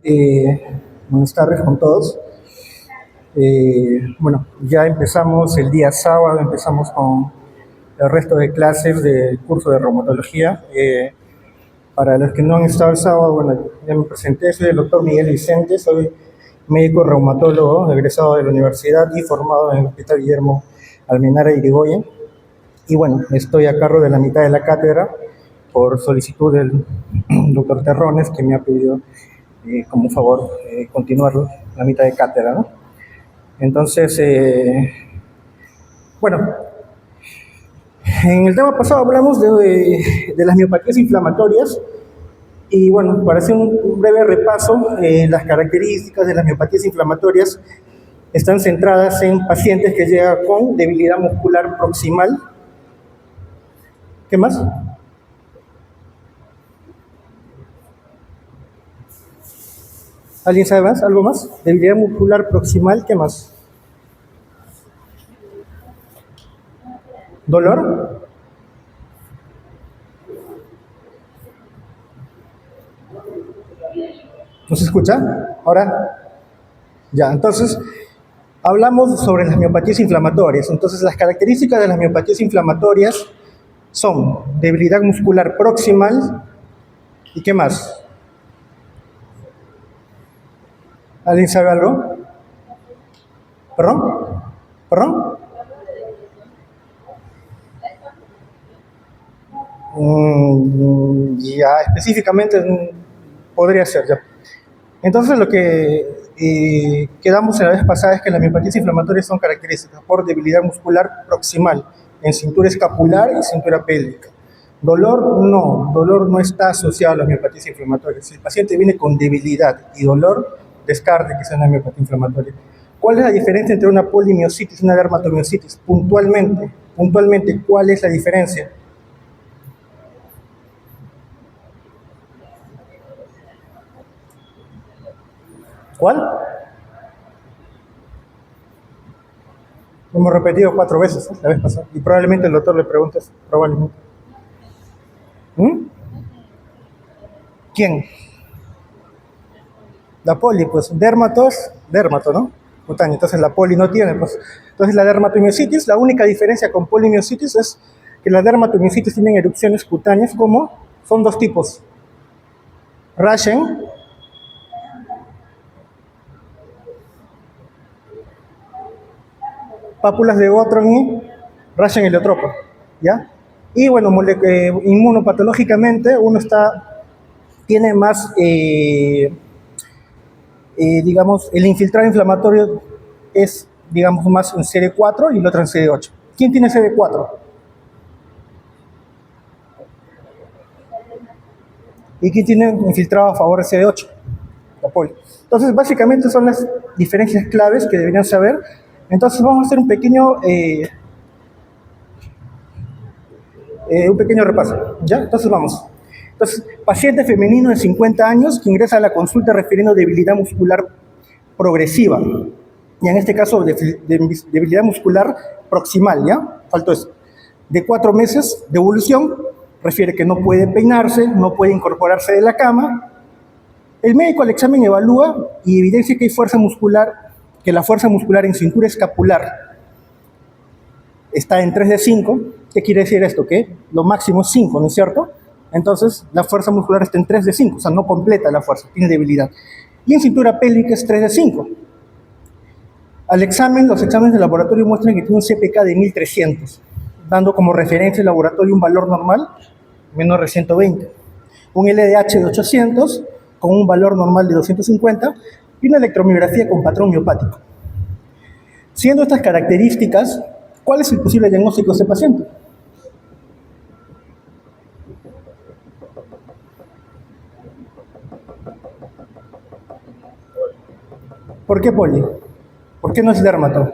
Eh, Buenas tardes con todos. Bueno, ya empezamos el día sábado, empezamos con el resto de clases del curso de reumatología. Para los que no han estado el sábado, bueno, ya me presenté, soy el doctor Miguel Vicente, soy médico reumatólogo, egresado de la universidad y formado en el Hospital Guillermo Almenara Irigoyen. Y bueno, estoy a cargo de la mitad de la cátedra por solicitud del doctor Terrones, que me ha pedido como favor continuar la mitad de cátedra, ¿no? Entonces, bueno, en el tema pasado hablamos de las miopatías inflamatorias y bueno, para hacer un breve repaso, las características de las miopatías inflamatorias están centradas en pacientes que llegan con debilidad muscular proximal. ¿Qué más? ¿Alguien sabe más? ¿Algo más? Debilidad muscular proximal, ¿qué más? ¿Dolor? ¿No se escucha? ¿Ahora? Ya, entonces, hablamos sobre las miopatías inflamatorias. Entonces, las características de las miopatías inflamatorias son debilidad muscular proximal y ¿qué más? ¿Alguien sabe algo? ¿Perdón? ¿Perdón? Ya, específicamente podría ser ya. Entonces, lo que quedamos en la vez pasada es que las miopatías inflamatorias son características por debilidad muscular proximal en cintura escapular y cintura pélvica. Dolor no está asociado a las miopatías inflamatorias. Si el paciente viene con debilidad y dolor, descarte que sea una miopatía inflamatoria. ¿Cuál es la diferencia entre una polimiositis y una dermatomiositis? Puntualmente, ¿cuál es la diferencia? ¿Cuál? Lo hemos repetido 4 veces la vez pasada y probablemente el doctor le pregunte eso, probablemente. ¿Quién? La poli, pues dermato, ¿no? Cutáneo. Entonces la poli no tiene, pues. Entonces la dermatomiositis, la única diferencia con polimiositis es que las dermatomiositis tienen erupciones cutáneas como son dos tipos. Raschen, pápulas de Gottron y Raschen heliotropa, ¿ya? Y bueno, inmunopatológicamente uno tiene más, digamos, el infiltrado inflamatorio es, digamos, más en CD4 y el otro en CD8. ¿Quién tiene CD4? ¿Y quién tiene infiltrado a favor de CD8? La poli. Entonces, básicamente son las diferencias claves que deberían saber. Entonces, vamos a hacer un pequeño repaso, ¿ya? Entonces, vamos. Entonces, paciente femenino de 50 años que ingresa a la consulta refiriendo debilidad muscular progresiva. Y en este caso, debilidad muscular proximal, ¿ya? Faltó eso. De 4 meses de evolución, refiere que no puede peinarse, no puede incorporarse de la cama. El médico al examen evalúa y evidencia que hay fuerza muscular, que la fuerza muscular en cintura escapular está en 3 de 5. ¿Qué quiere decir esto? Que lo máximo es 5, ¿no es cierto? Entonces, la fuerza muscular está en 3 de 5, o sea, no completa la fuerza, tiene debilidad. Y en cintura pélvica es 3 de 5. Al examen, los exámenes de laboratorio muestran que tiene un CPK de 1300, dando como referencia el laboratorio un valor normal menor de 120, un LDH de 800 con un valor normal de 250 y una electromiografía con patrón miopático. Siendo estas características, ¿cuál es el posible diagnóstico de este paciente? ¿Por qué poli? ¿Por qué no es dermato?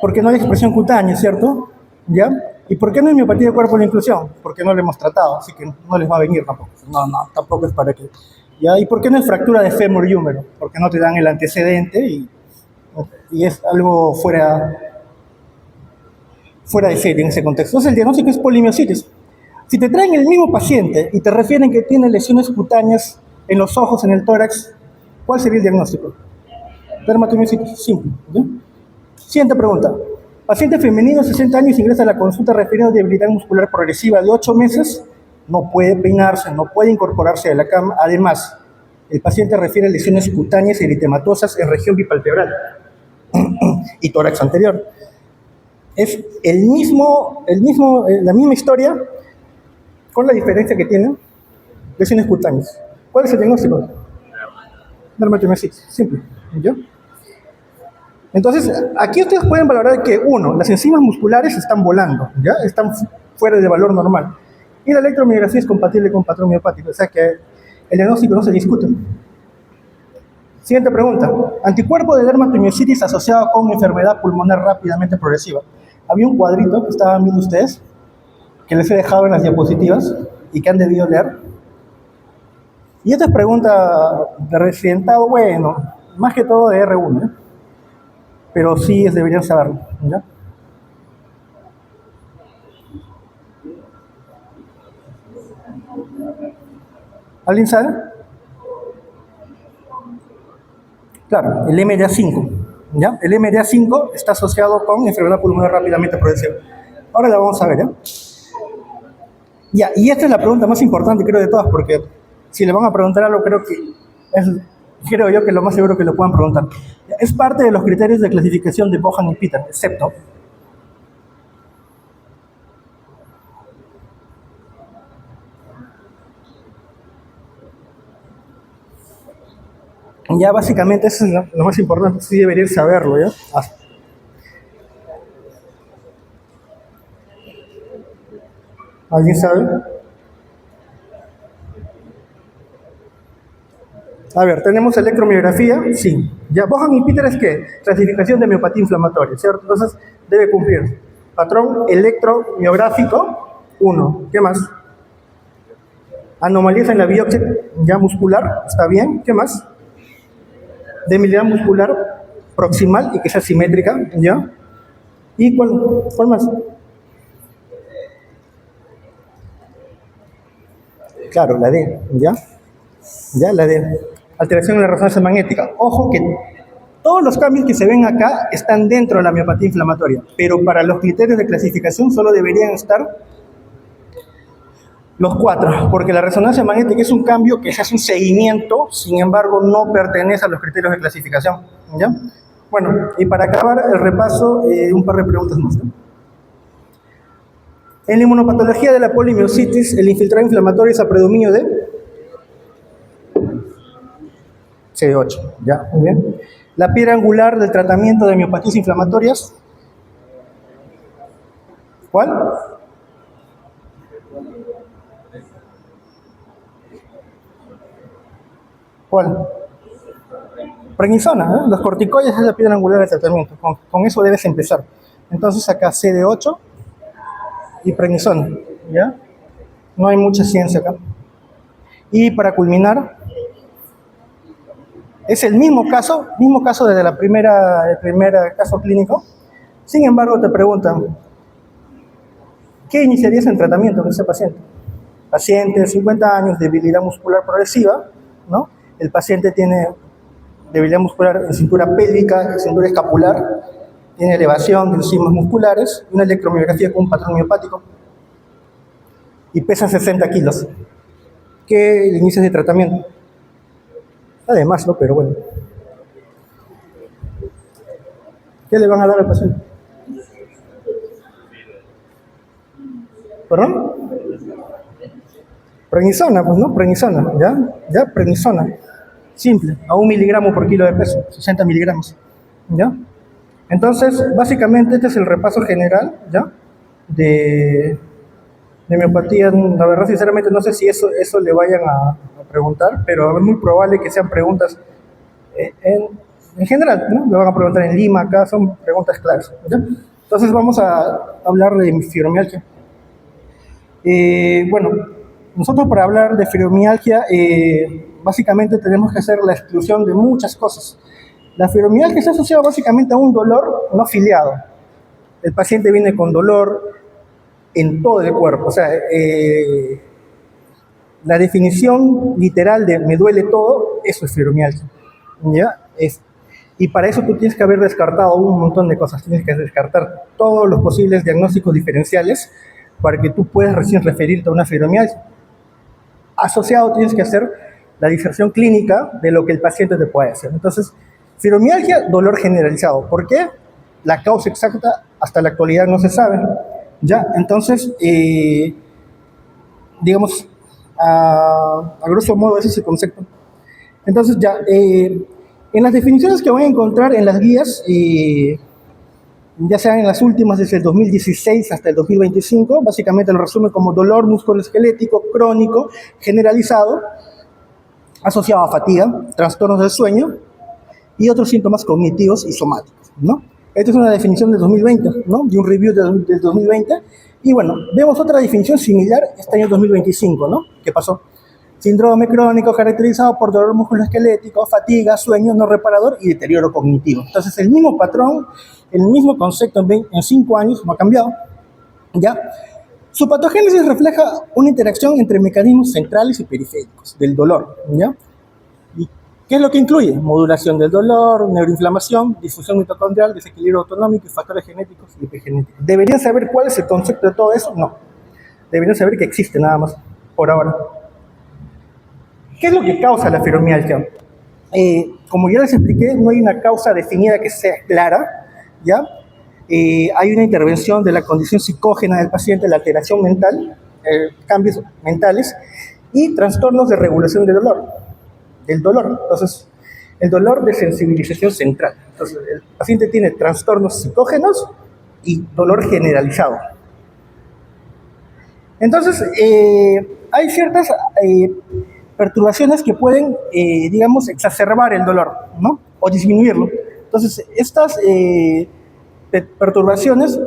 Porque no hay expresión cutánea, ¿cierto? ¿Ya? ¿Y por qué no es miopatía de cuerpo de la inclusión? Porque no lo hemos tratado, así que no les va a venir tampoco. No, tampoco es para que... ¿Ya? ¿Y por qué no es fractura de fémur y húmero? Porque no te dan el antecedente y es algo fuera de serie en ese contexto. Entonces el diagnóstico es polimiositis. Si te traen el mismo paciente y te refieren que tiene lesiones cutáneas en los ojos, en el tórax, ¿cuál sería el diagnóstico? Dermatomiositis, simple. ¿Ya? Siguiente pregunta. Paciente femenino, 60 años, ingresa a la consulta refiriendo a debilidad muscular progresiva de 8 meses, no puede peinarse, no puede incorporarse a la cama. Además, el paciente refiere a lesiones cutáneas eritematosas en región bipalpebral y tórax anterior. Es la misma historia, con la diferencia que tienen lesiones cutáneas. ¿Cuál es el diagnóstico? Dermatomiositis, simple. ¿Ya? Entonces, aquí ustedes pueden valorar que, uno, las enzimas musculares están volando, ¿ya? Están fuera de valor normal. Y la electromiografía es compatible con patrón miopático, o sea que el diagnóstico no se discute. Siguiente pregunta. Anticuerpo de dermatomiositis asociado con enfermedad pulmonar rápidamente progresiva. Había un cuadrito que estaban viendo ustedes, que les he dejado en las diapositivas y que han debido leer. Y esta es pregunta de residentado, bueno, más que todo de R1, ¿eh? Pero sí deberían saberlo, ¿ya? ¿Alguien sabe? Claro, el MDA5, ¿ya? El MDA5 está asociado con enfermedad pulmonar rápidamente progresiva. Ahora la vamos a ver, ¿ya? Ya, y esta es la pregunta más importante, creo, de todas, porque si le van a preguntar algo, creo yo que lo más seguro que lo puedan preguntar. Es parte de los criterios de clasificación de Bohan y Peter, excepto ya básicamente eso es lo más importante, sí deberían saberlo, ¿ya? ¿Alguien sabe? A ver, tenemos electromiografía, sí. Ya, Bohan y Peter es ¿qué? Clasificación de miopatía inflamatoria, ¿cierto? Entonces, debe cumplir. Patrón electromiográfico, 1. ¿Qué más? Anomalías en la biopsia ya muscular, ¿está bien? ¿Qué más? Debilidad muscular proximal y que sea simétrica, ¿ya? ¿Y cuál más? Claro, la D, ¿ya? Ya, la D. Alteración en la resonancia magnética. Ojo que todos los cambios que se ven acá están dentro de la miopatía inflamatoria, pero para los criterios de clasificación solo deberían estar los 4, porque la resonancia magnética es un cambio que se hace un seguimiento, sin embargo no pertenece a los criterios de clasificación, ¿ya? Bueno, y para acabar el repaso, un par de preguntas más, ¿no? En la inmunopatología de la polimiositis, el infiltrado inflamatorio es a predominio de CD8, ¿ya? Muy bien. La piedra angular del tratamiento de miopatías inflamatorias, ¿cuál? ¿Cuál? Prednisona, ¿eh? Los corticoides es la piedra angular del tratamiento. Con eso debes empezar. Entonces acá CD8 y prednisona, ¿ya? No hay mucha ciencia acá. Y para culminar, es el mismo caso desde el primer caso clínico. Sin embargo, te preguntan, ¿qué iniciarías en tratamiento con ese paciente? Paciente de 50 años, debilidad muscular progresiva, ¿no? El paciente tiene debilidad muscular en cintura pélvica, en cintura escapular, tiene elevación de los sigmas musculares, una electromiografía con un patrón miopático y pesa 60 kilos. ¿Qué inicias de tratamiento? Además, ¿no? Pero bueno. ¿Qué le van a dar al paciente? ¿Perdón? Prednisona, pues, ¿no? Prednisona, ¿ya? Prednisona. Simple, a 1 miligramo por kilo de peso, 60 miligramos, ¿ya? Entonces, básicamente este es el repaso general, ¿ya? De miopatía. La verdad, sinceramente, no sé si eso le vayan a preguntar, pero es muy probable que sean preguntas en general, ¿no? Le van a preguntar en Lima, acá son preguntas claras, ¿ya? Entonces vamos a hablar de fibromialgia. Bueno, nosotros para hablar de fibromialgia, básicamente tenemos que hacer la exclusión de muchas cosas. La fibromialgia está asociada básicamente a un dolor no filiado. El paciente viene con dolor, en todo el cuerpo. O sea, la definición literal de me duele todo, eso es fibromialgia. ¿Ya? Y para eso tú tienes que haber descartado un montón de cosas. Tienes que descartar todos los posibles diagnósticos diferenciales para que tú puedas recién referirte a una fibromialgia. Asociado tienes que hacer la diserción clínica de lo que el paciente te puede hacer. Entonces, fibromialgia, dolor generalizado. ¿Por qué? La causa exacta hasta la actualidad no se sabe. ¿Ya? Entonces, digamos, a grosso modo ese es el concepto. Entonces, ya, en las definiciones que van a encontrar en las guías, ya sean en las últimas desde el 2016 hasta el 2025, básicamente lo resume como dolor musculoesquelético crónico generalizado asociado a fatiga, trastornos del sueño y otros síntomas cognitivos y somáticos, ¿no? Esta es una definición del 2020, ¿no? De un review del 2020. Y bueno, vemos otra definición similar este año 2025, ¿no? ¿Qué pasó? Síndrome crónico caracterizado por dolor musculoesquelético, fatiga, sueño no reparador y deterioro cognitivo. Entonces, el mismo patrón, el mismo concepto en 5 años no ha cambiado, ¿ya? Su patogénesis refleja una interacción entre mecanismos centrales y periféricos del dolor, ¿ya? ¿Y qué es lo que incluye? Modulación del dolor, neuroinflamación, disfunción mitocondrial, desequilibrio autonómico y factores genéticos y epigenéticos. ¿Deberían saber cuál es el concepto de todo eso? No. Deberían saber que existe nada más, por ahora. ¿Qué es lo que causa la fibromialgia? Como ya les expliqué, no hay una causa definida que sea clara, ¿ya? Hay una intervención de la condición psicógena del paciente, la alteración mental, cambios mentales y trastornos de regulación del dolor. Entonces, el dolor de sensibilización central. Entonces, el paciente tiene trastornos psicógenos y dolor generalizado. Entonces, hay ciertas perturbaciones que pueden, digamos, exacerbar el dolor, ¿no? O disminuirlo. Entonces, estas perturbaciones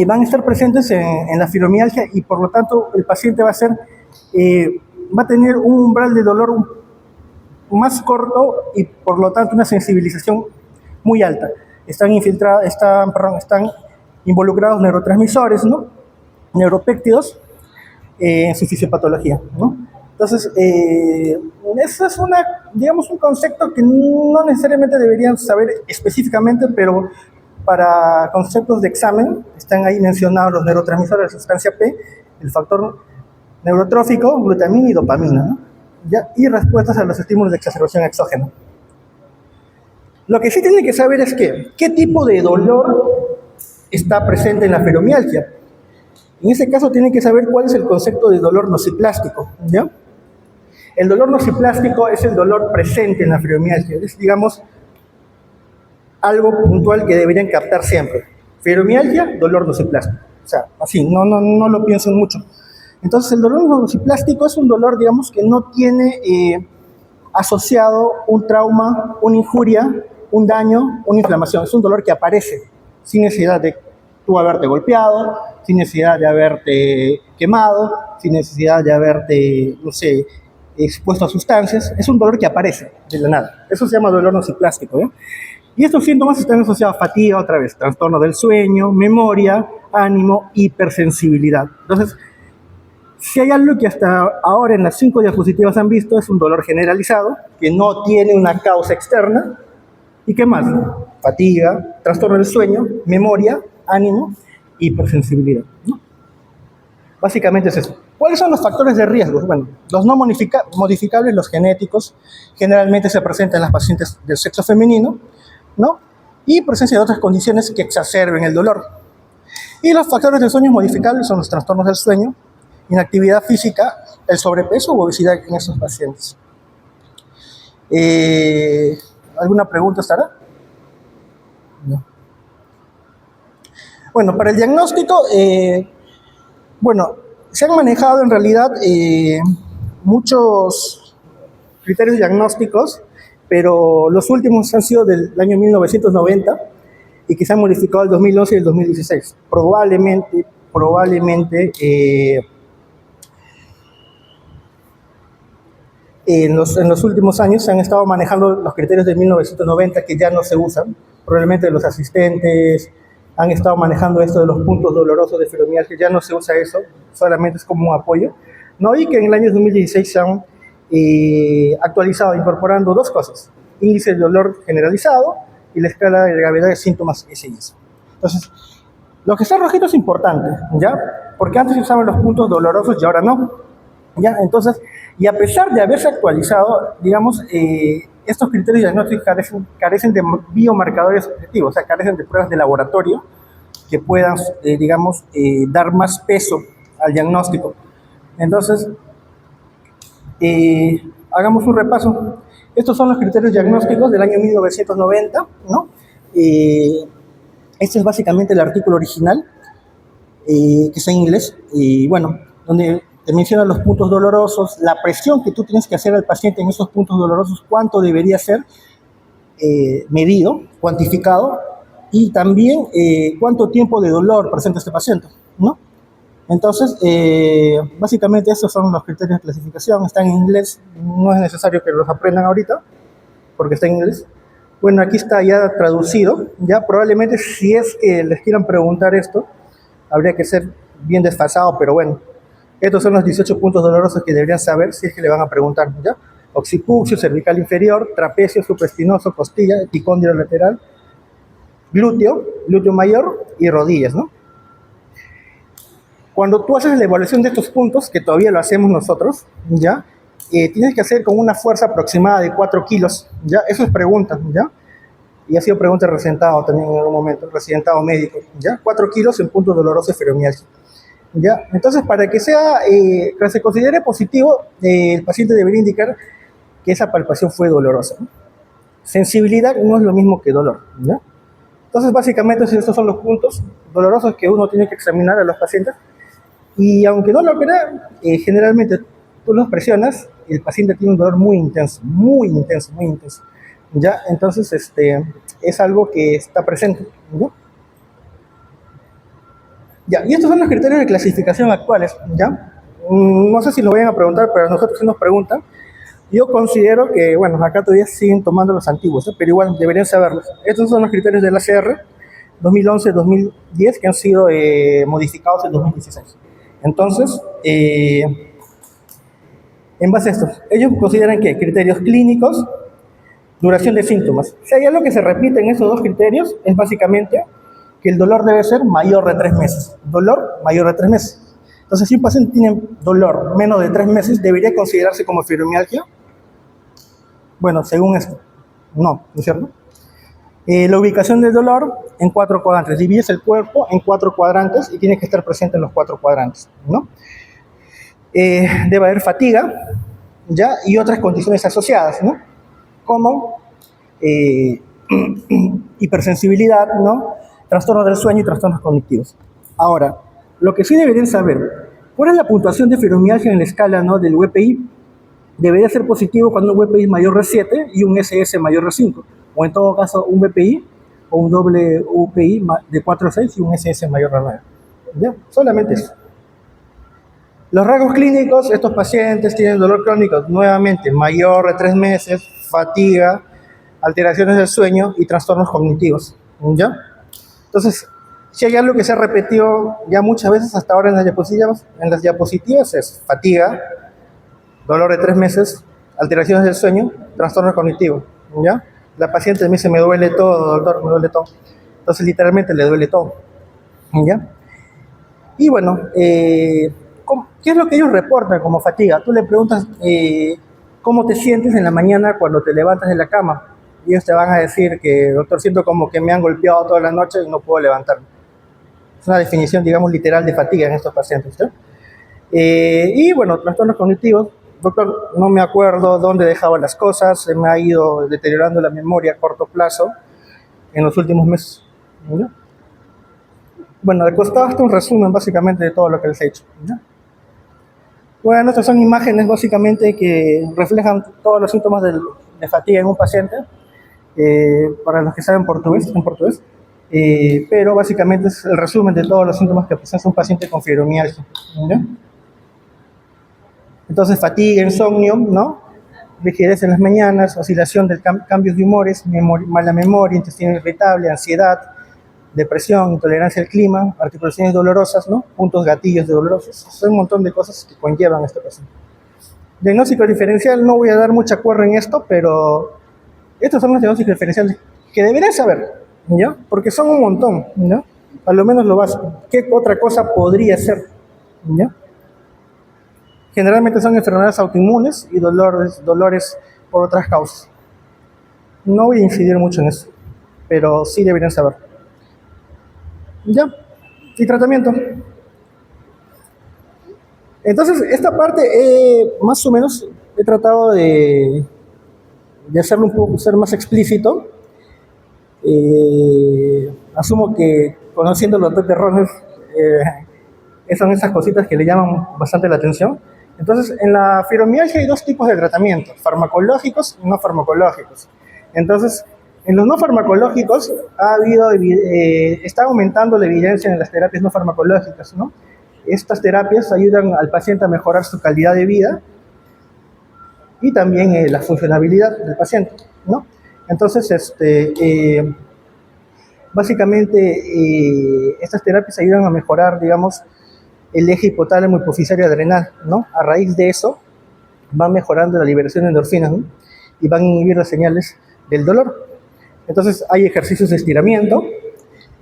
van a estar presentes en la fibromialgia y por lo tanto el paciente va a tener un umbral de dolor más corto y por lo tanto una sensibilización muy alta. Están involucrados neurotransmisores, ¿no? Neuropéptidos en su fisiopatología, ¿no? Entonces, eso es digamos, un concepto que no necesariamente deberían saber específicamente, pero para conceptos de examen están ahí mencionados los neurotransmisores de sustancia P, el factor neurotrófico, glutamina y dopamina, ¿no? ¿Ya? Y respuestas a los estímulos de exacerbación exógena. Lo que sí tienen que saber es qué tipo de dolor está presente en la fibromialgia. En este caso tienen que saber cuál es el concepto de dolor nociplástico, ¿ya? El dolor nociplástico es el dolor presente en la fibromialgia, es, digamos, algo puntual que deberían captar siempre. Fibromialgia, dolor nociplástico. O sea, así, no lo piensen mucho. Entonces, el dolor nociplástico es un dolor, digamos, que no tiene asociado un trauma, una injuria, un daño, una inflamación. Es un dolor que aparece sin necesidad de tú haberte golpeado, sin necesidad de haberte quemado, sin necesidad de haberte, no sé, expuesto a sustancias. Es un dolor que aparece de la nada. Eso se llama dolor nociplástico, ¿eh? Y estos síntomas están asociados a fatiga, otra vez, trastorno del sueño, memoria, ánimo, hipersensibilidad. Entonces, si hay algo que hasta ahora en las 5 diapositivas han visto, es un dolor generalizado, que no tiene una causa externa. ¿Y qué más? Fatiga, trastorno del sueño, memoria, ánimo, hipersensibilidad, ¿no? Básicamente es eso. ¿Cuáles son los factores de riesgo? Bueno, los no modificables, los genéticos, generalmente se presentan en las pacientes del sexo femenino, ¿no? Y presencia de otras condiciones que exacerben el dolor. Y los factores de sueño modificables son los trastornos del sueño, inactividad física, el sobrepeso u obesidad en estos pacientes. ¿Alguna pregunta estará? No. Bueno, para el diagnóstico, se han manejado en realidad muchos criterios diagnósticos, pero los últimos han sido del año 1990 y que se han modificado el 2011 y el 2016. Probablemente en los últimos años se han estado manejando los criterios de 1990 que ya no se usan, probablemente los asistentes, han estado manejando esto de los puntos dolorosos de fibromialgia. Ya no se usa eso, solamente es como un apoyo, ¿no? Y que en el año 2016 se han actualizado, incorporando dos cosas: índice de dolor generalizado y la escala de gravedad de síntomas SIS. Entonces, lo que está rojito es importante, ¿ya? Porque antes se usaban los puntos dolorosos y ahora no, ¿ya? Entonces, y a pesar de haberse actualizado, digamos, estos criterios diagnósticos carecen de biomarcadores objetivos, o sea, carecen de pruebas de laboratorio que puedan, digamos, dar más peso al diagnóstico. Entonces, hagamos un repaso. Estos son los criterios diagnósticos del año 1990, ¿no? Este es básicamente el artículo original, que está en inglés, y bueno, donde te menciona los puntos dolorosos, la presión que tú tienes que hacer al paciente en esos puntos dolorosos, cuánto debería ser medido, cuantificado, y también cuánto tiempo de dolor presenta este paciente, ¿no? Entonces, básicamente estos son los criterios de clasificación, están en inglés, no es necesario que los aprendan ahorita, porque está en inglés. Bueno, aquí está ya traducido, ya probablemente si es que les quieran preguntar esto, habría que ser bien desfasado, pero bueno, estos son los 18 puntos dolorosos que deberían saber si es que le van a preguntar, ¿ya? Occipucio, cervical inferior, trapecio, supraespinoso, costilla, epicóndilo lateral, glúteo, glúteo mayor y rodillas, ¿no? Cuando tú haces la evaluación de estos puntos, que todavía lo hacemos nosotros, ¿ya? Tienes que hacer con una fuerza aproximada de 4 kilos, ¿ya? Eso es pregunta, ¿ya? Y ha sido pregunta de residentado también en algún momento, residentado médico, ¿ya? 4 kilos en puntos dolorosos de fibromialgia, ¿ya? Entonces, para que se considere positivo, el paciente debería indicar que esa palpación fue dolorosa, ¿no? Sensibilidad no es lo mismo que dolor, ¿ya? Entonces, básicamente, estos son los puntos dolorosos que uno tiene que examinar a los pacientes. Y aunque no lo crea, generalmente tú los presionas y el paciente tiene un dolor muy intenso, muy intenso, muy intenso, ¿ya? Entonces, es algo que está presente, ¿no? Ya, y estos son los criterios de clasificación actuales, ¿ya? No sé si lo vayan a preguntar, pero a nosotros sí nos preguntan. Yo considero que, bueno, acá todavía siguen tomando los antiguos, ¿eh? Pero igual deberían saberlos. Estos son los criterios de la ACR 2011-2010 que han sido modificados en 2016. Entonces, en base a esto, ellos consideran que criterios clínicos, duración de síntomas. Si hay algo que se repite en esos dos criterios, es básicamente que el dolor debe ser mayor de 3 meses. Dolor mayor de 3 meses. Entonces, si un paciente tiene dolor menos de 3 meses, ¿debería considerarse como fibromialgia? Bueno, según esto, no es cierto? La ubicación del dolor en 4 cuadrantes. Divides el cuerpo en 4 cuadrantes y tiene que estar presente en los 4 cuadrantes, ¿no? Debe haber fatiga, ¿ya? Y otras condiciones asociadas, ¿no? Como hipersensibilidad, ¿no? Trastornos del sueño y trastornos cognitivos. Ahora, lo que sí deberían saber, ¿cuál es la puntuación de fibromialgia en la escala, ¿no?, del UPI? Debería ser positivo cuando un UPI es mayor de 7 y un SS mayor de 5. O en todo caso, un BPI o un doble UPI de 4 a 6 y un SS mayor de 9. ¿Ya? Solamente eso. Los rasgos clínicos, estos pacientes tienen dolor crónico nuevamente mayor de 3 meses, fatiga, alteraciones del sueño y trastornos cognitivos, ¿ya? Entonces, si hay algo que se ha repetido ya muchas veces hasta ahora en las diapositivas es fatiga, dolor de 3 meses, alteraciones del sueño, trastornos cognitivos, ¿ya? La paciente me dice, me duele todo, doctor, me duele todo. Entonces, literalmente le duele todo, ¿ya? Y bueno, ¿qué es lo que ellos reportan como fatiga? Tú le preguntas cómo te sientes en la mañana cuando te levantas de la cama. Y ellos te van a decir que, doctor, siento como que me han golpeado toda la noche y no puedo levantarme. Es una definición, digamos, literal de fatiga en estos pacientes, ¿sí? Y bueno, trastornos cognitivos. Doctor, no me acuerdo dónde dejaba las cosas, se me ha ido deteriorando la memoria a corto plazo en los últimos meses, ¿no? Bueno, de costado está un resumen básicamente de todo lo que les he hecho, ¿no? Bueno, estas son imágenes básicamente que reflejan todos los síntomas de fatiga en un paciente, para los que saben portugués, en portugués, pero básicamente es el resumen de todos los síntomas que presenta un paciente con fibromialgia, ¿no? Entonces, fatiga, insomnio, ¿no? Rigidez en las mañanas, oscilación de cambios de humores, mala memoria, intestino irritable, ansiedad, depresión, intolerancia al clima, articulaciones dolorosas, ¿no? Puntos gatillos dolorosos. Son un montón de cosas que conllevan esta paciente. Diagnóstico diferencial, no voy a dar mucha cuerda en esto, pero estos son los diagnósticos diferenciales que deberían saber, ¿ya? Porque son un montón, ¿no? A lo menos lo básico. ¿Qué otra cosa podría ser? ¿Ya? Generalmente son enfermedades autoinmunes y dolores por otras causas. No voy a incidir mucho en eso, pero sí deberían saber. ¿Ya? Y tratamiento. Entonces, esta parte más o menos he tratado de hacerlo un poco, ser más explícito. Asumo que conociendo los dos terrones, son esas cositas que le llaman bastante la atención. Entonces, en la fibromialgia hay dos tipos de tratamientos, farmacológicos y no farmacológicos. Entonces, en los no farmacológicos está aumentando la evidencia en las terapias no farmacológicas, ¿no? Estas terapias ayudan al paciente a mejorar su calidad de vida y también la funcionabilidad del paciente, ¿no? Entonces, básicamente, estas terapias ayudan a mejorar, digamos, el eje hipotálamo hipofisario adrenal, ¿no? A raíz de eso, van mejorando la liberación de endorfinas, ¿no? Y van a inhibir las señales del dolor. Entonces, hay ejercicios de estiramiento,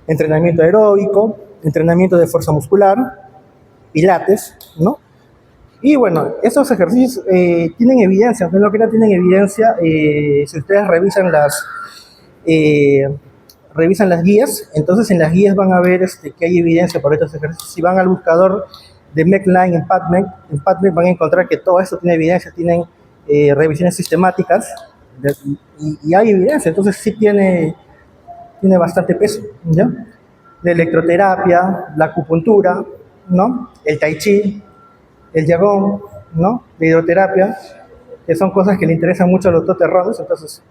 entrenamiento aeróbico, entrenamiento de fuerza muscular, pilates, ¿no? Y bueno, estos ejercicios tienen evidencia, aunque no crean, tienen evidencia. Si ustedes revisan las guías, entonces en las guías van a ver que hay evidencia por estos ejercicios. Si van al buscador de Medline en PubMed van a encontrar que todo esto tiene evidencia, tienen revisiones sistemáticas y hay evidencia, entonces sí tiene bastante peso, ¿ya? La electroterapia, la acupuntura, ¿no? El tai chi, el Qigong, ¿no? La hidroterapia, que son cosas que le interesan mucho a los toterrones, entonces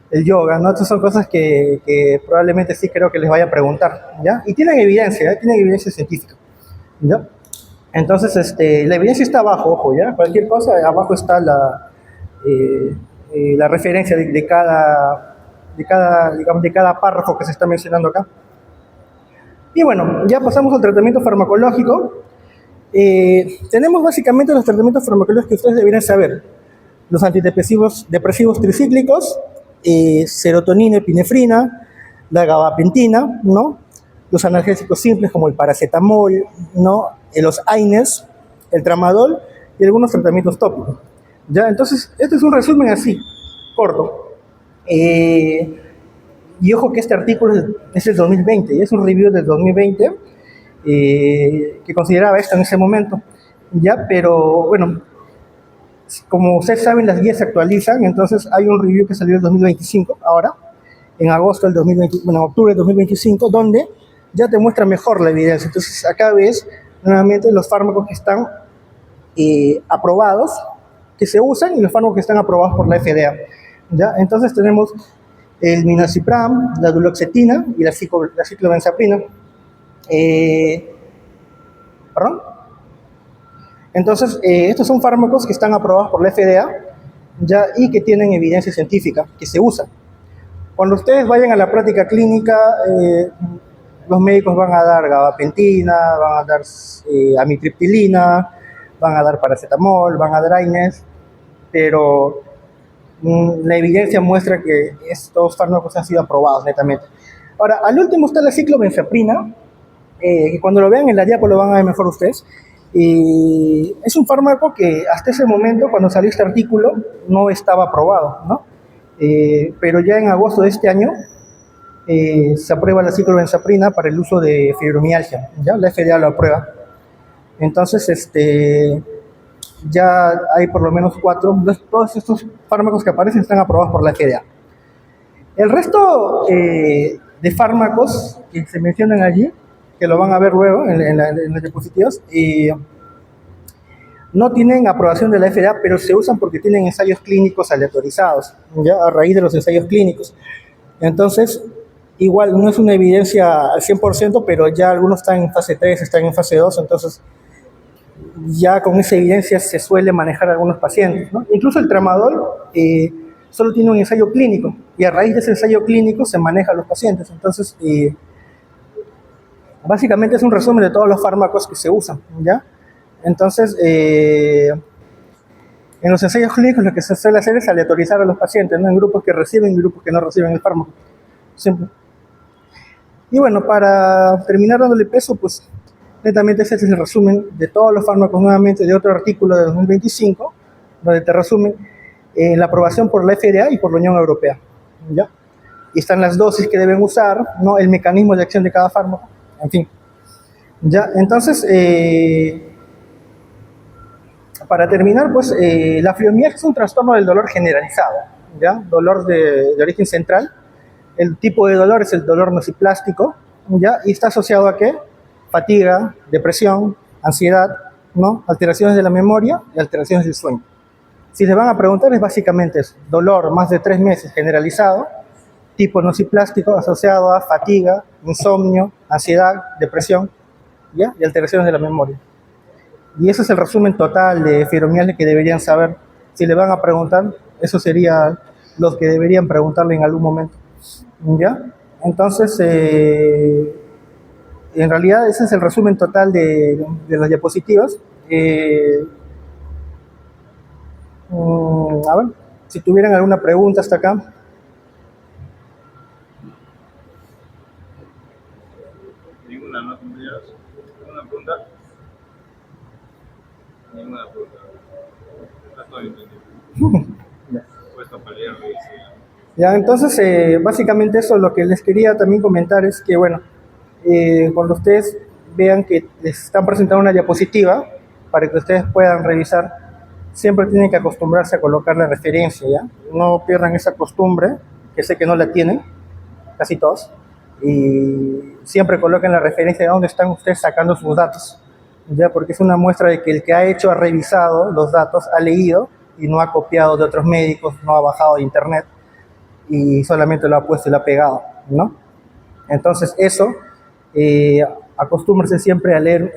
el yoga, ¿no? Estas son cosas que probablemente sí creo que les vaya a preguntar, ¿ya? Y tienen evidencia, tienen evidencia científica, ¿ya? Entonces, la evidencia está abajo, ojo, ¿ya? Cualquier cosa, abajo está la referencia de cada párrafo que se está mencionando acá. Y bueno, ya pasamos al tratamiento farmacológico. Tenemos básicamente los tratamientos farmacológicos que ustedes deberían saber. Los antidepresivos tricíclicos, serotonina, epinefrina, la gabapentina, ¿no? Los analgésicos simples como el paracetamol, ¿no? Los AINES, el tramadol y algunos tratamientos tópicos. ¿Ya? Entonces, este es un resumen así, corto. Y ojo que este artículo es del 2020, y es un review del 2020 que consideraba esto en ese momento. ¿Ya? Pero bueno, como ustedes saben, las guías se actualizan, entonces hay un review que salió en 2025, ahora, en agosto del 2020, bueno, octubre del 2025, donde ya te muestra mejor la evidencia. Entonces acá ves nuevamente los fármacos que están aprobados, que se usan, y los fármacos que están aprobados por la FDA. ¿Ya? Entonces tenemos el minocipram, la duloxetina y la ciclobenzaprina. ¿Perdón? Entonces, estos son fármacos que están aprobados por la FDA, ¿ya? Y que tienen evidencia científica, que se usan. Cuando ustedes vayan a la práctica clínica, los médicos van a dar gabapentina, van a dar amitriptilina, van a dar paracetamol, van a dar AINES, pero la evidencia muestra que estos fármacos han sido aprobados netamente. Ahora, al último está la ciclobenzaprina, que cuando lo vean en la diapo lo van a ver mejor ustedes. Es un fármaco que hasta ese momento, cuando salió este artículo, no estaba aprobado, ¿no? Pero ya en agosto de este año se aprueba la ciclobenzaprina para el uso de fibromialgia, ¿ya? La FDA lo aprueba. Entonces, ya hay por lo menos 4, todos estos fármacos que aparecen están aprobados por la FDA. El resto de fármacos que se mencionan allí, que lo van a ver luego en las diapositivas, no tienen aprobación de la FDA, pero se usan porque tienen ensayos clínicos aleatorizados, ¿ya? A raíz de los ensayos clínicos. Entonces, igual no es una evidencia al 100%, pero ya algunos están en fase 3, están en fase 2, entonces ya con esa evidencia se suele manejar a algunos pacientes, ¿no? Incluso el tramadol solo tiene un ensayo clínico, y a raíz de ese ensayo clínico se maneja a los pacientes. Entonces, Básicamente es un resumen de todos los fármacos que se usan, ¿ya? Entonces, en los ensayos clínicos lo que se suele hacer es aleatorizar a los pacientes, ¿no? En grupos que reciben y grupos que no reciben el fármaco. Siempre. Y bueno, para terminar dándole peso, pues netamente ese es el resumen de todos los fármacos nuevamente de otro artículo de 2025, donde te resumen la aprobación por la FDA y por la Unión Europea, ¿ya? Y están las dosis que deben usar, ¿no? El mecanismo de acción de cada fármaco, en fin. ¿Ya? Entonces, para terminar, pues la fibromialgia es un trastorno del dolor generalizado, ¿ya? Dolor de origen central. El tipo de dolor es el dolor nociplástico, ¿ya? Y está asociado a ¿qué? Fatiga, depresión, ansiedad, ¿no? Alteraciones de la memoria y alteraciones del sueño. Si les van a preguntar es básicamente eso, dolor más de 3 meses generalizado, tipo nociplástico asociado a fatiga, insomnio, ansiedad, depresión, ¿ya? Y alteraciones de la memoria. Y ese es el resumen total de fibromialgia que deberían saber. Si le van a preguntar, eso sería los que deberían preguntarle en algún momento, ¿ya? Entonces, en realidad ese es el resumen total de las diapositivas. A ver, si tuvieran alguna pregunta hasta acá. Ninguna, ¿no, compañeros? ¿Alguna pregunta? Ninguna pregunta. Está todo entendido. Puesto para leer, Ya, entonces, básicamente eso lo que les quería también comentar es que, bueno, cuando ustedes vean que les están presentando una diapositiva, para que ustedes puedan revisar, siempre tienen que acostumbrarse a colocar la referencia, ¿ya? No pierdan esa costumbre, que sé que no la tienen, casi todos, y siempre coloquen la referencia de dónde están ustedes sacando sus datos, ¿ya? Porque es una muestra de que el que ha hecho ha revisado los datos, ha leído y no ha copiado de otros médicos, no ha bajado de internet y solamente lo ha puesto y lo ha pegado, ¿no? Entonces eso, acostúmbrense siempre a leer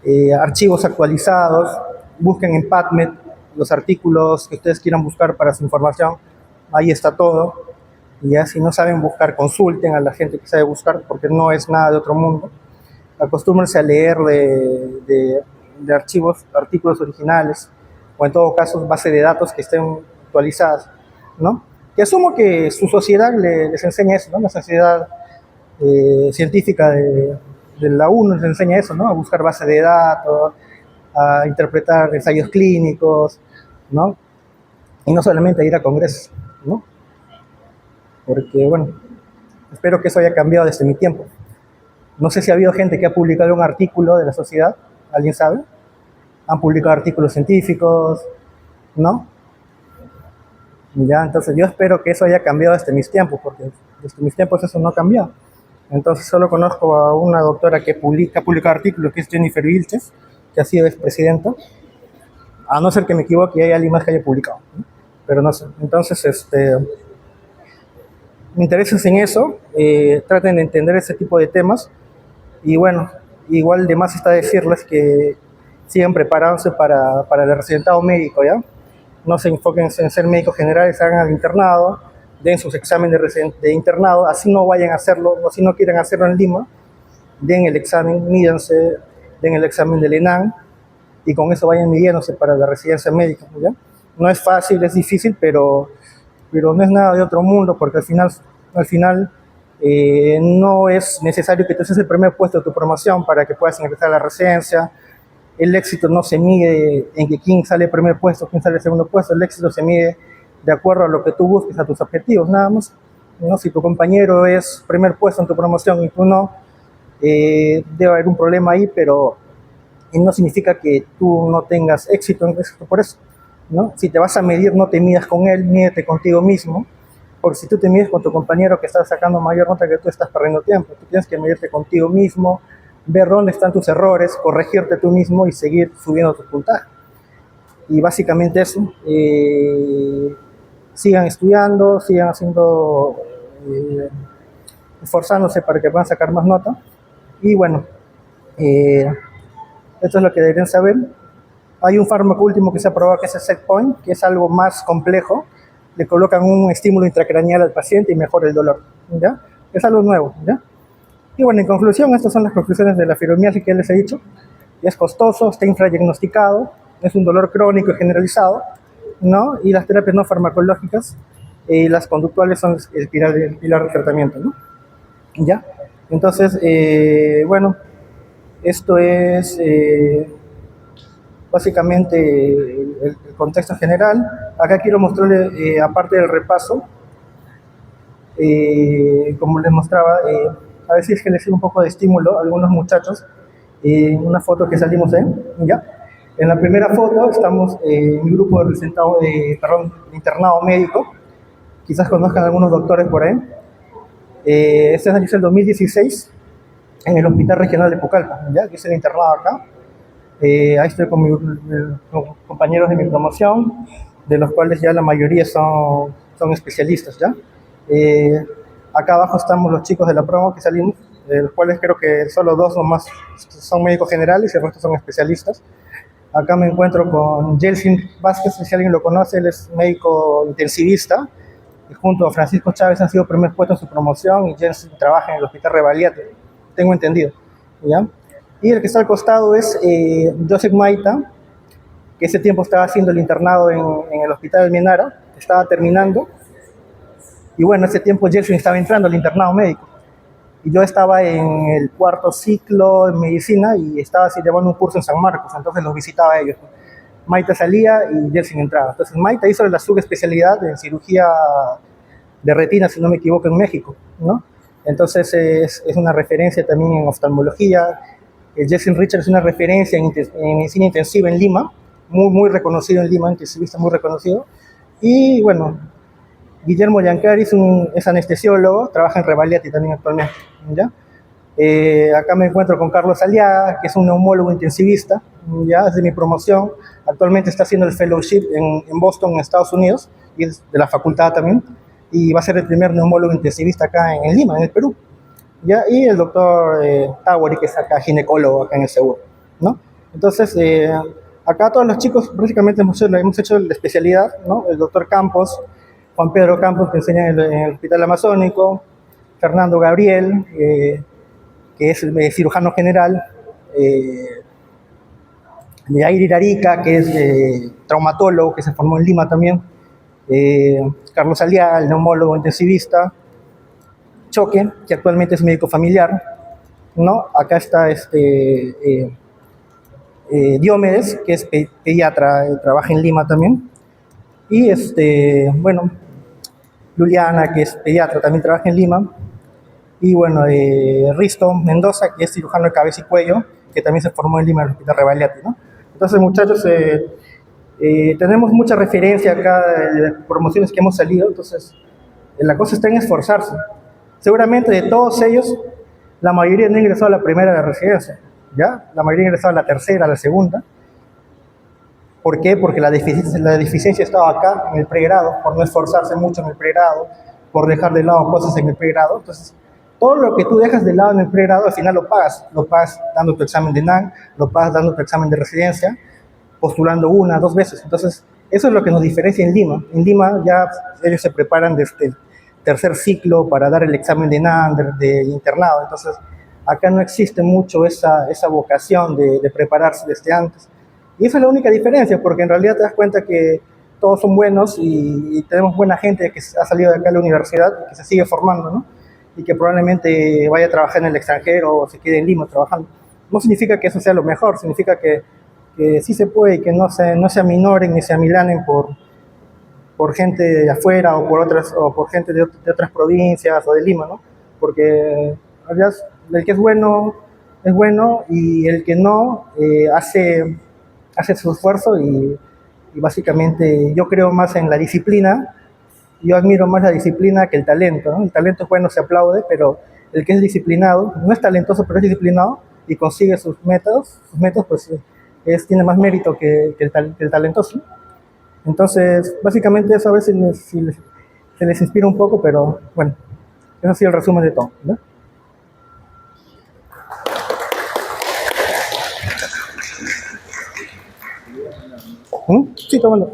eh, archivos actualizados, busquen en PubMed los artículos que ustedes quieran buscar para su información, ahí está todo, y ya si no saben buscar, consulten a la gente que sabe buscar, porque no es nada de otro mundo. Acostúmbrense a leer de archivos, artículos originales, o en todo caso, base de datos que estén actualizadas, ¿no? Que asumo que su sociedad les enseña eso, ¿no? La sociedad científica de la UNO les enseña eso, ¿no? A buscar base de datos, a interpretar ensayos clínicos, ¿no? Y no solamente a ir a congresos, ¿no? Porque, bueno, espero que eso haya cambiado desde mi tiempo. No sé si ha habido gente que ha publicado un artículo de la sociedad, ¿alguien sabe? Han publicado artículos científicos, ¿no? Ya, entonces yo espero que eso haya cambiado desde mis tiempos, porque desde mis tiempos eso no ha cambiado. Entonces solo conozco a una doctora que ha publicado artículos, que es Jennifer Vilches, que ha sido expresidenta, a no ser que me equivoque y hay alguien más que haya publicado, ¿no? Pero no sé. Entonces, me intereses en eso, traten de entender ese tipo de temas y bueno, igual de más está decirles que sigan preparándose para el residentado médico, ¿ya? No se enfoquen en ser médicos generales, hagan el internado, den sus exámenes de internado, así no vayan a hacerlo, o si no quieren hacerlo en Lima, den el examen, mídanse, den el examen del ENAM y con eso vayan midiéndose para la residencia médica, ¿ya? No es fácil, es difícil, pero no es nada de otro mundo, porque al final no es necesario que tú seas el primer puesto de tu promoción para que puedas ingresar a la residencia. El éxito no se mide en que quién sale primer puesto, quién sale segundo puesto, el éxito se mide de acuerdo a lo que tú busques, a tus objetivos, nada más, ¿no? Si tu compañero es primer puesto en tu promoción y tú no, debe haber un problema ahí, pero no significa que tú no tengas éxito por eso, ¿no? Si te vas a medir, no te midas con él, mídete contigo mismo, porque si tú te mides con tu compañero que está sacando mayor nota que tú, estás perdiendo tiempo. Tú tienes que medirte contigo mismo, ver dónde están tus errores, corregirte tú mismo y seguir subiendo tu puntaje. Y básicamente eso, sigan estudiando, sigan haciendo, esforzándose para que puedan sacar más nota. Y bueno, esto es lo que deberían saber. Hay un fármaco último que se ha probado que es el Setpoint, que es algo más complejo. Le colocan un estímulo intracraneal al paciente y mejora el dolor, ¿ya? Es algo nuevo, ¿ya? Y bueno, en conclusión, estas son las conclusiones de la fibromialgia que les he dicho. Es costoso, está infradiagnosticado, es un dolor crónico y generalizado, ¿no? Y las terapias no farmacológicas y las conductuales son el pilar del tratamiento, ¿no? ¿Ya? Entonces, bueno, esto es básicamente el contexto general. Acá quiero mostrarle, aparte del repaso, como les mostraba, a ver si es que les sirve un poco de estímulo a algunos muchachos. Una foto que salimos ¿ya? En la primera foto estamos en un grupo de internado médico. Quizás conozcan algunos doctores por ahí. Este es el 2016 en el Hospital Regional de Pucallpa, ¿ya? Que es el internado acá. Ahí estoy con compañeros de mi promoción, de los cuales ya la mayoría son especialistas, ¿ya? Acá abajo estamos los chicos de la promo que salimos, de los cuales creo que solo dos nomás son médicos generales y el resto son especialistas. Acá me encuentro con Jelsin Vázquez, si alguien lo conoce, él es médico intensivista, y junto a Francisco Chávez han sido primer puestos en su promoción, y Jelsin trabaja en el Hospital Revaliate, tengo entendido, ¿ya? Y el que está al costado es Joseph Maita, que ese tiempo estaba haciendo el internado en el Hospital del Mienara, estaba terminando. Y bueno, ese tiempo Jelsin estaba entrando al internado médico. Y yo estaba en el cuarto ciclo en medicina y estaba así llevando un curso en San Marcos, entonces los visitaba a ellos. Maita salía y Jelsin entraba. Entonces Maita hizo la subespecialidad en cirugía de retina, si no me equivoco, en México, ¿no? Entonces es una referencia también en oftalmología. Jelsin Richard es una referencia en medicina intensiva en Lima, muy reconocido en Lima, intensivista muy reconocido. Y bueno, Guillermo Yancari es anestesiólogo, trabaja en Revaliati también actualmente, ¿ya? Acá me encuentro con Carlos Aliaga, que es un neumólogo intensivista, ya es de mi promoción. Actualmente está haciendo el fellowship en Boston, en Estados Unidos, y es de la facultad también, y va a ser el primer neumólogo intensivista acá en Lima, en el Perú. ¿Ya? Y el doctor Tawari, que es acá ginecólogo acá en el seguro, ¿no? Entonces, acá todos los chicos prácticamente hemos hecho la especialidad, ¿no? El doctor Campos, Juan Pedro Campos, que enseña en el Hospital Amazónico, Fernando Gabriel, que es el cirujano general, Yair Arica, que es traumatólogo, que se formó en Lima también, Carlos Aliaga, el neumólogo intensivista, Choque, que actualmente es médico familiar, ¿no? Acá está Diomedes, que es pediatra, trabaja en Lima también, y bueno, Luliana, que es pediatra, también trabaja en Lima, y bueno, Risto Mendoza, que es cirujano de cabeza y cuello, que también se formó en Lima en el Hospital Revaliati, ¿no? Entonces, muchachos, tenemos mucha referencia acá de las promociones que hemos salido, entonces la cosa está en esforzarse. Seguramente de todos ellos, la mayoría no ingresó a la primera de la residencia, ¿ya? La mayoría ingresó a la tercera, a la segunda. ¿Por qué? Porque la deficiencia estaba acá, en el pregrado, por no esforzarse mucho en el pregrado, por dejar de lado cosas en el pregrado. Entonces, todo lo que tú dejas de lado en el pregrado, al final lo pagas dando tu examen de NAN, lo pagas dando tu examen de residencia, postulando una, dos veces. Entonces, eso es lo que nos diferencia en Lima. En Lima ya ellos se preparan desde el tercer ciclo para dar el examen de NAN, de internado. Entonces, acá no existe mucho esa vocación de prepararse desde antes. Y esa es la única diferencia, porque en realidad te das cuenta que todos son buenos y tenemos buena gente que ha salido de acá a la universidad, que se sigue formando, ¿no? Y que probablemente vaya a trabajar en el extranjero o se quede en Lima trabajando. No significa que eso sea lo mejor, significa que sí se puede y que no se aminoren ni se amilanen por gente de afuera o por gente de otras provincias o de Lima, ¿no? Porque el que es bueno y el que no hace su esfuerzo y básicamente yo creo más en la disciplina. Yo admiro más la disciplina que el talento, ¿no? El talento es bueno, se aplaude, pero el que es disciplinado, no es talentoso, pero es disciplinado y consigue sus métodos, pues tiene más mérito que el talentoso. Entonces, básicamente eso a veces se les inspira un poco, pero bueno, eso ha sido el resumen de todo, ¿no? Sí, tomando.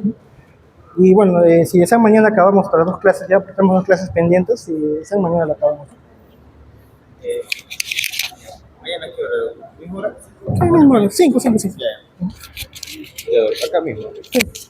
Y bueno, si desean mañana acabamos con las dos clases, ya tenemos dos clases pendientes, si desean mañana la acabamos. Sí, mismo, 5, 5, 5. Ya. Acá mismo. Sí.